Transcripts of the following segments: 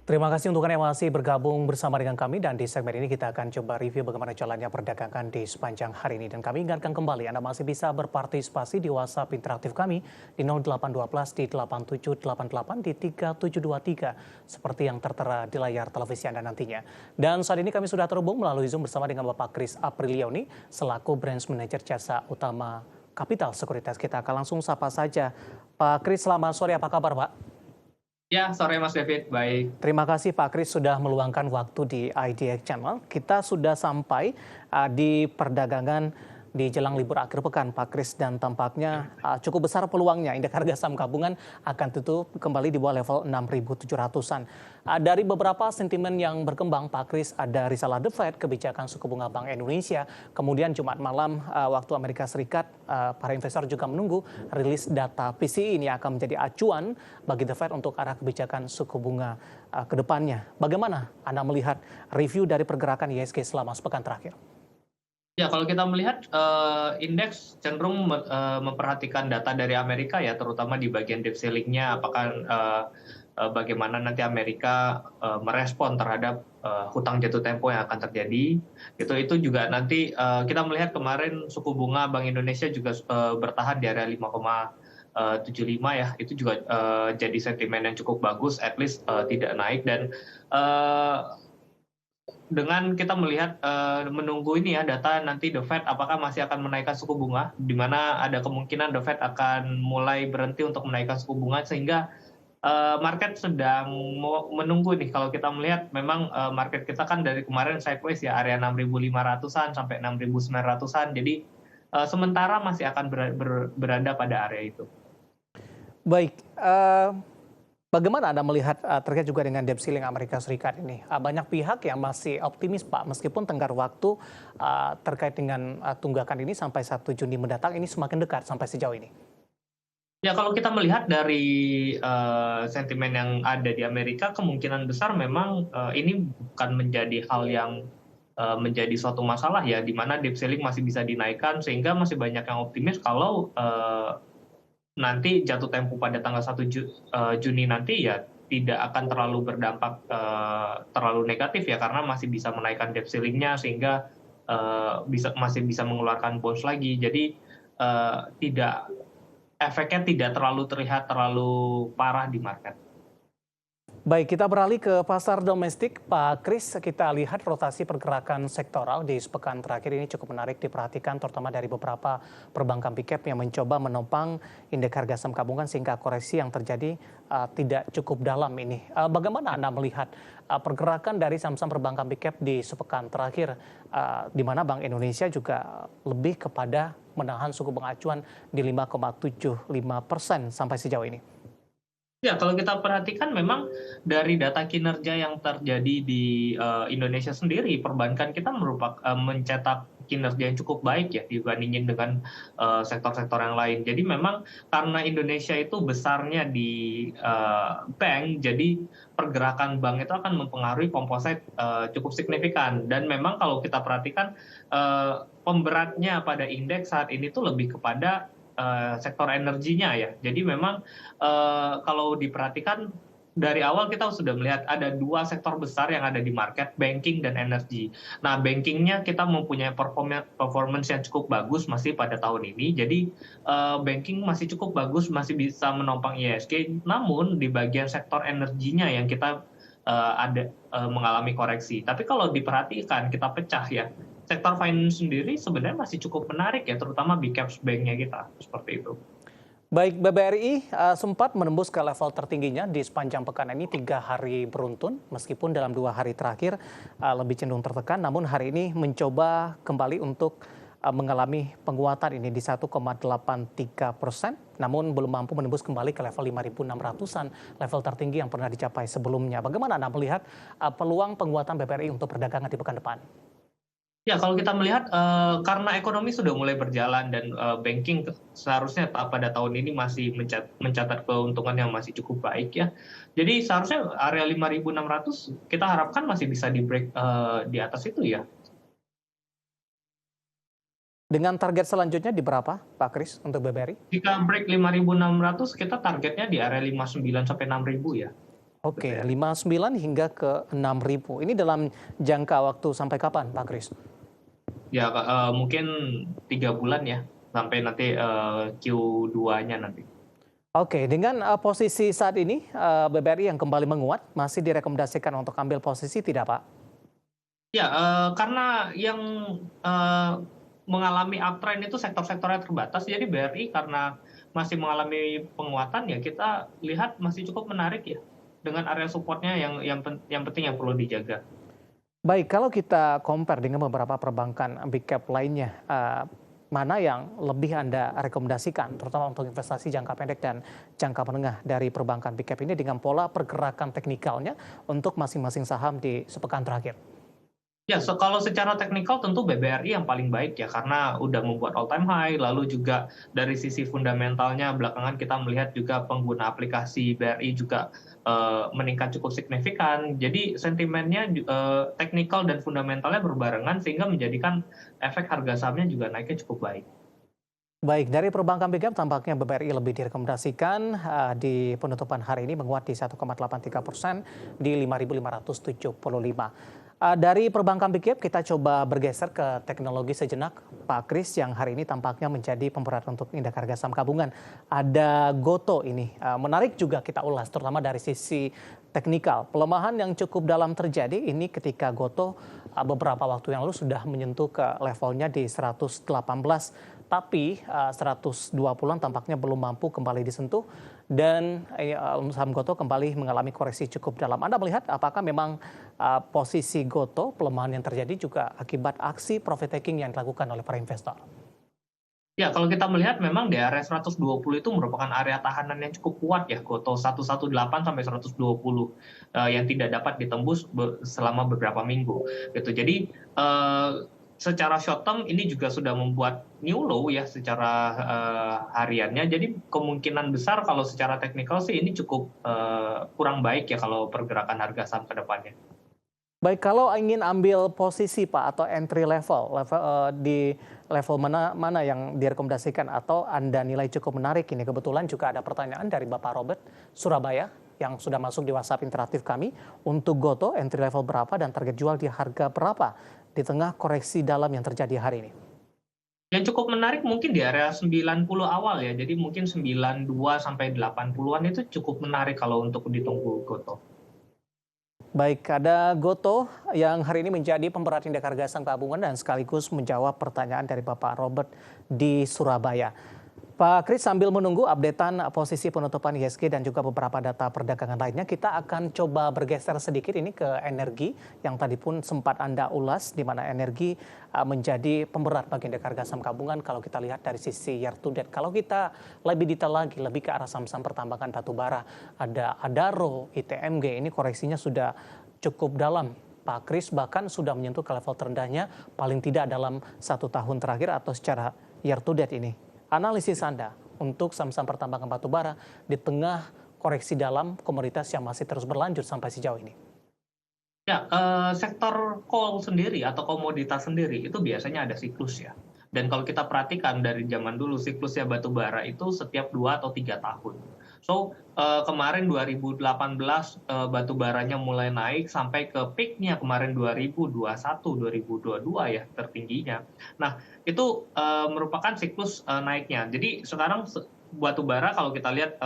Terima kasih untuk Anda yang masih bergabung bersama dengan kami dan di segmen ini kita akan coba review bagaimana jalannya perdagangan di sepanjang hari ini. Dan kami ingatkan kembali Anda masih bisa berpartisipasi di WhatsApp interaktif kami di 0812 di 8788 di 3723 seperti yang tertera di layar televisi Anda nantinya. Dan saat ini kami sudah terhubung melalui Zoom bersama dengan Bapak Kris Aprilioni selaku Branch Manager Jasa Utama Kapital Sekuritas. Kita akan langsung sapa saja. Pak Kris, selamat sore, apa kabar Pak? Ya, sore Mas David, baik. Terima kasih Pak Kris sudah meluangkan waktu di IDX Channel. Kita sudah sampai di perdagangan di jelang libur akhir pekan Pak Kris, dan tampaknya cukup besar peluangnya indeks harga saham gabungan akan tutup kembali di bawah level 6.700-an. Dari beberapa sentimen yang berkembang Pak Kris, ada risalah The Fed, kebijakan suku bunga Bank Indonesia, kemudian Jumat malam waktu Amerika Serikat para investor juga menunggu rilis data PCE ini akan menjadi acuan bagi The Fed untuk arah kebijakan suku bunga ke depannya. Bagaimana Anda melihat review dari pergerakan IHSG selama sepekan terakhir? Ya, kalau kita melihat indeks cenderung memperhatikan data dari Amerika ya, terutama di bagian debt ceiling-nya, apakah bagaimana nanti Amerika merespon terhadap hutang jatuh tempo yang akan terjadi. Itu juga nanti kita melihat kemarin suku bunga Bank Indonesia juga bertahan di area 5,75 ya, itu juga jadi sentimen yang cukup bagus, at least tidak naik. Dan dengan kita melihat menunggu ini ya data nanti The Fed apakah masih akan menaikkan suku bunga, di mana ada kemungkinan The Fed akan mulai berhenti untuk menaikkan suku bunga, sehingga market sedang menunggu nih. Kalau kita melihat memang market kita kan dari kemarin sideways ya, area 6.500-an sampai 6.900-an, jadi sementara masih akan berada pada area itu. Baik, bagaimana Anda melihat terkait juga dengan debt ceiling Amerika Serikat ini? Banyak pihak yang masih optimis Pak, meskipun tenggat waktu terkait dengan tunggakan ini sampai 1 Juni mendatang ini semakin dekat sampai sejauh ini. Ya, kalau kita melihat dari sentimen yang ada di Amerika, kemungkinan besar memang ini bukan menjadi hal yang menjadi suatu masalah ya, di mana debt ceiling masih bisa dinaikkan, sehingga masih banyak yang optimis kalau nanti jatuh tempo pada tanggal 1 Juni nanti ya tidak akan terlalu berdampak terlalu negatif ya, karena masih bisa menaikkan debt ceiling-nya, sehingga masih bisa mengeluarkan bonds lagi. Jadi efeknya tidak terlalu terlihat terlalu parah di market. Baik, kita beralih ke pasar domestik. Pak Kris, kita lihat rotasi pergerakan sektoral di sepekan terakhir ini cukup menarik diperhatikan, terutama dari beberapa perbankan big cap yang mencoba menopang indeks harga saham gabungan sehingga koreksi yang terjadi tidak cukup dalam ini. Bagaimana Anda melihat pergerakan dari saham-saham perbankan big cap di sepekan terakhir, di mana Bank Indonesia juga lebih kepada menahan suku bunga acuan di 5,75% sampai sejauh ini? Ya, kalau kita perhatikan memang dari data kinerja yang terjadi di Indonesia sendiri, perbankan kita mencetak kinerja yang cukup baik ya dibandingin dengan sektor-sektor yang lain. Jadi memang karena Indonesia itu besarnya di bank, jadi pergerakan bank itu akan mempengaruhi komposit cukup signifikan. Dan memang kalau kita perhatikan pemberatnya pada indeks saat ini tuh lebih kepada sektor energinya ya. Jadi memang kalau diperhatikan dari awal kita sudah melihat ada dua sektor besar yang ada di market, banking dan energi. Nah, bankingnya kita mempunyai performance yang cukup bagus masih pada tahun ini. Jadi banking masih cukup bagus, masih bisa menopang IHSG. Namun di bagian sektor energinya yang kita mengalami koreksi. Tapi kalau diperhatikan kita pecah ya, sektor finance sendiri sebenarnya masih cukup menarik ya, terutama big caps bank-nya kita, seperti itu. Baik, BBRI sempat menembus ke level tertingginya di sepanjang pekan ini 3 hari beruntun, meskipun dalam 2 hari terakhir lebih cenderung tertekan, namun hari ini mencoba kembali untuk mengalami penguatan ini di 1,83%, namun belum mampu menembus kembali ke level 5.600-an, level tertinggi yang pernah dicapai sebelumnya. Bagaimana Anda melihat peluang penguatan BBRI untuk perdagangan di pekan depan? Ya, kalau kita melihat karena ekonomi sudah mulai berjalan dan banking seharusnya pada tahun ini masih mencatat keuntungan yang masih cukup baik ya. Jadi seharusnya area 5.600 kita harapkan masih bisa di break di atas itu ya. Dengan target selanjutnya di berapa, Pak Kris, untuk BBRI? Jika break 5.600 kita targetnya di area 59 sampai 6.000 ya. gitu Oke, ya. 59 hingga ke 6.000. Ini dalam jangka waktu sampai kapan, Pak Kris? Ya, mungkin 3 bulan ya, sampai nanti, Q2-nya nanti. Oke, dengan posisi saat ini BBRI yang kembali menguat, masih direkomendasikan untuk ambil posisi tidak, Pak? Ya, karena yang, eee, mengalami uptrend itu sektor-sektornya terbatas, jadi BRI karena masih mengalami penguatan, ya kita lihat masih cukup menarik ya, dengan area support-nya yang penting yang perlu dijaga. Baik, kalau kita compare dengan beberapa perbankan big cap lainnya, mana yang lebih Anda rekomendasikan, terutama untuk investasi jangka pendek dan jangka menengah dari perbankan big cap ini dengan pola pergerakan teknikalnya untuk masing-masing saham di sepekan terakhir? Ya, kalau secara teknikal tentu BBRI yang paling baik ya, karena udah membuat all time high, lalu juga dari sisi fundamentalnya belakangan kita melihat juga pengguna aplikasi BRI juga meningkat cukup signifikan. Jadi sentimennya teknikal dan fundamentalnya berbarengan sehingga menjadikan efek harga sahamnya juga naiknya cukup baik. Baik, dari perbankan big cap tampaknya BBRI lebih direkomendasikan di penutupan hari ini menguat di 1,83% di 5.575. Dari perbankan big cap kita coba bergeser ke teknologi sejenak. Pak Kris yang hari ini tampaknya menjadi pemberat untuk indeks harga saham gabungan. Ada Goto ini, menarik juga kita ulas terutama dari sisi teknikal. Pelemahan yang cukup dalam terjadi ini ketika Goto beberapa waktu yang lalu sudah menyentuh ke levelnya di 118, tapi 120-an tampaknya belum mampu kembali disentuh dan saham Goto kembali mengalami koreksi cukup dalam. Anda melihat apakah memang posisi Goto pelemahan yang terjadi juga akibat aksi profit taking yang dilakukan oleh para investor? Ya, kalau kita melihat memang di area 120 itu merupakan area tahanan yang cukup kuat ya, Goto 118 sampai 120, yang tidak dapat ditembus selama beberapa minggu, gitu. Jadi, secara short term ini juga sudah membuat new low ya secara, hariannya. Jadi kemungkinan besar kalau secara teknikal sih ini cukup, kurang baik ya kalau pergerakan harga saham ke depannya. Baik, kalau ingin ambil posisi Pak atau entry di level mana mana yang direkomendasikan atau Anda nilai cukup menarik ini. Kebetulan juga ada pertanyaan dari Bapak Robert Surabaya yang sudah masuk di WhatsApp interaktif kami. Untuk Goto entry level berapa dan target jual di harga berapa di tengah koreksi dalam yang terjadi hari ini? Yang cukup menarik mungkin di area 90 awal ya, jadi mungkin 92 sampai 80-an itu cukup menarik kalau untuk ditunggu Goto. Baik, ada Goto yang hari ini menjadi pemberat indeks harga saham gabungan dan sekaligus menjawab pertanyaan dari Bapak Robert di Surabaya. Pak Kris, sambil menunggu updatean posisi penutupan IHSG dan juga beberapa data perdagangan lainnya, kita akan coba bergeser sedikit ini ke energi yang tadi pun sempat Anda ulas, di mana energi menjadi pemberat bagi indeks harga saham gabungan kalau kita lihat dari sisi year to date. Kalau kita lebih detail lagi, lebih ke arah saham-saham pertambangan batubara, ada Adaro, ITMG, ini koreksinya sudah cukup dalam. Pak Kris bahkan sudah menyentuh ke level terendahnya paling tidak dalam 1 tahun terakhir atau secara year to date ini. Analisis Anda untuk saham-saham pertambangan batubara di tengah koreksi dalam komoditas yang masih terus berlanjut sampai sejauh ini? Ya, sektor coal sendiri atau komoditas sendiri itu biasanya ada siklus ya. Dan kalau kita perhatikan dari zaman dulu siklusnya batu bara itu setiap 2 atau 3 tahun. So, kemarin 2018, batu baranya mulai naik sampai ke peak-nya kemarin 2021, 2022 ya tertingginya. Nah, itu, merupakan siklus, naiknya. Jadi sekarang batu bara kalau kita lihat,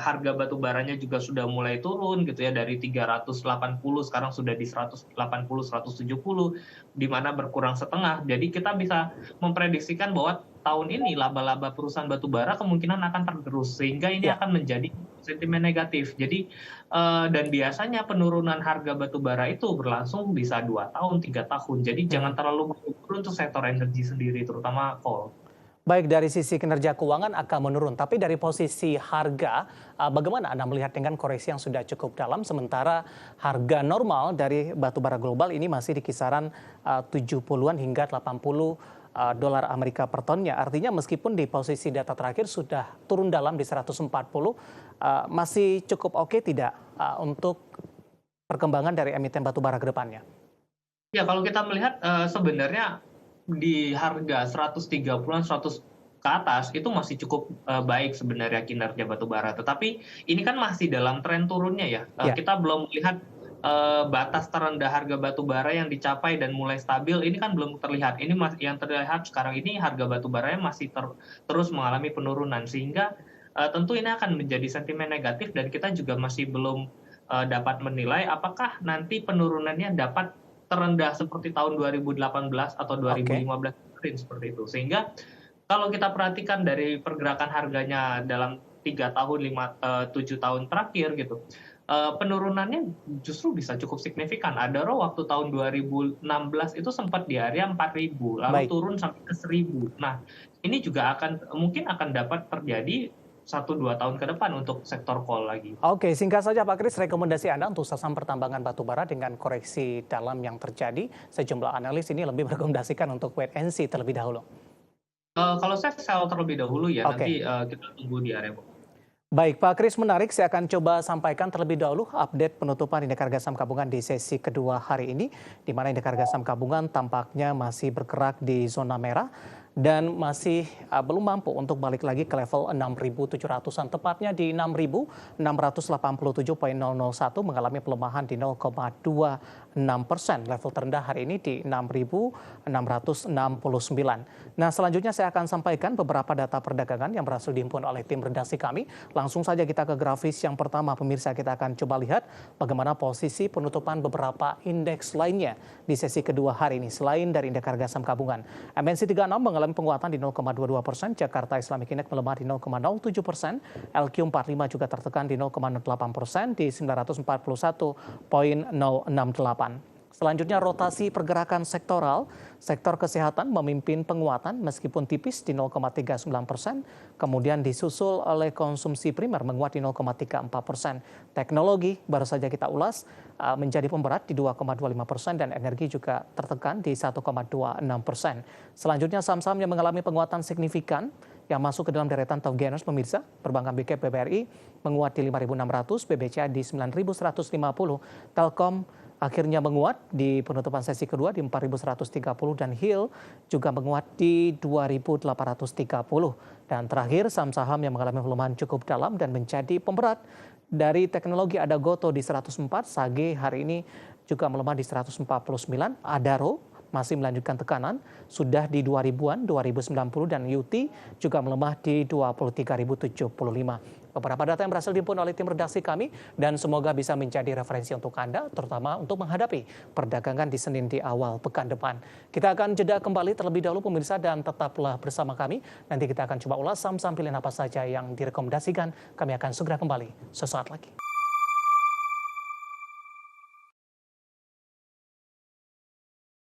harga batu baranya juga sudah mulai turun gitu ya dari 380 sekarang sudah di 180, 170 di mana berkurang setengah. Jadi kita bisa memprediksikan bahwa tahun ini laba-laba perusahaan batu bara kemungkinan akan tergerus sehingga ini Ya. akan menjadi sentimen negatif. Jadi, dan biasanya penurunan harga batu bara itu berlangsung bisa 2 tahun, 3 tahun. Jadi jangan terlalu buru-buru untuk sektor energi sendiri terutama coal. Baik, dari sisi kinerja keuangan akan menurun, tapi dari posisi harga, bagaimana Anda melihat dengan koreksi yang sudah cukup dalam, sementara harga normal dari batubara global ini masih di kisaran 70-an hingga 80 dolar Amerika per tonnya. Artinya meskipun di posisi data terakhir sudah turun dalam di 140, masih cukup oke tidak untuk perkembangan dari emiten batubara ke depannya? Ya, kalau kita melihat, sebenarnya di harga 130-an, ke atas itu masih cukup baik sebenarnya kinerja batubara. Tetapi ini kan masih dalam tren turunnya ya. Ya, Kita belum melihat batas terendah harga batubara yang dicapai dan mulai stabil ini kan belum terlihat. Ini yang terlihat sekarang ini harga batubaranya masih terus mengalami penurunan sehingga tentu ini akan menjadi sentimen negatif dan kita juga masih belum dapat menilai apakah nanti penurunannya dapat terendah seperti tahun 2018 atau oke. 2015 kemarin seperti itu. Sehingga kalau kita perhatikan dari pergerakan harganya dalam 3 tahun, 7 tahun terakhir gitu, penurunannya justru bisa cukup signifikan. Adaro waktu tahun 2016 itu sempat di area 4.000, lalu Baik. turun sampai ke 1.000. Nah, ini juga mungkin akan dapat terjadi 1-2 tahun ke depan untuk sektor coal lagi. Oke, singkat saja Pak Kris, rekomendasi Anda untuk saham pertambangan batubara dengan koreksi dalam yang terjadi, sejumlah analis ini lebih merekomendasikan untuk wait and see terlebih dahulu. Kalau saya sell terlebih dahulu ya, Oke. nanti kita tunggu di area bawah. Baik, Pak Kris, menarik. Saya akan coba sampaikan terlebih dahulu update penutupan indeks harga saham gabungan di sesi kedua hari ini, di mana indeks harga saham gabungan tampaknya masih bergerak di zona merah dan masih belum mampu untuk balik lagi ke level 6.700-an, tepatnya di 6.687,001, mengalami pelemahan di 0,26%. Level terendah hari ini di 6.669. Nah, selanjutnya saya akan sampaikan beberapa data perdagangan yang berhasil dihimpun oleh tim redaksi kami. Langsung saja kita ke grafis yang pertama, pemirsa. Kita akan coba lihat bagaimana posisi penutupan beberapa indeks lainnya di sesi kedua hari ini. Selain dari indeks harga saham gabungan, MNC 36 mengalami penguatan di 0,22%, Jakarta Islamic Index melemah di 0,07%, LQ45 juga tertekan di 0,08% di 941,068. Selanjutnya rotasi pergerakan sektoral, sektor kesehatan memimpin penguatan meskipun tipis di 0,39%, kemudian disusul oleh konsumsi primer menguat di 0,34%. Teknologi baru saja kita ulas menjadi pemberat di 2,25% dan energi juga tertekan di 1,26%. Selanjutnya saham-saham yang mengalami penguatan signifikan yang masuk ke dalam deretan top gainers pemirsa, perbankan BCAP BBRI menguat di 5.600, BBCA di 9.150, Telkom akhirnya menguat di penutupan sesi kedua di 4.130 dan Hill juga menguat di 2.830. Dan terakhir saham-saham yang mengalami pelemahan cukup dalam dan menjadi pemberat dari teknologi ada Goto di 104, Sage hari ini juga melemah di 149, Adaro masih melanjutkan tekanan, sudah di 2000-an, 2090 dan UT juga melemah di 23.075. Beberapa data yang berhasil dihimpun oleh tim redaksi kami dan semoga bisa menjadi referensi untuk Anda, terutama untuk menghadapi perdagangan di Senin di awal pekan depan. Kita akan jeda kembali terlebih dahulu pemirsa dan tetaplah bersama kami. Nanti kita akan coba ulas saham-saham pilihan apa saja yang direkomendasikan. Kami akan segera kembali sesaat lagi.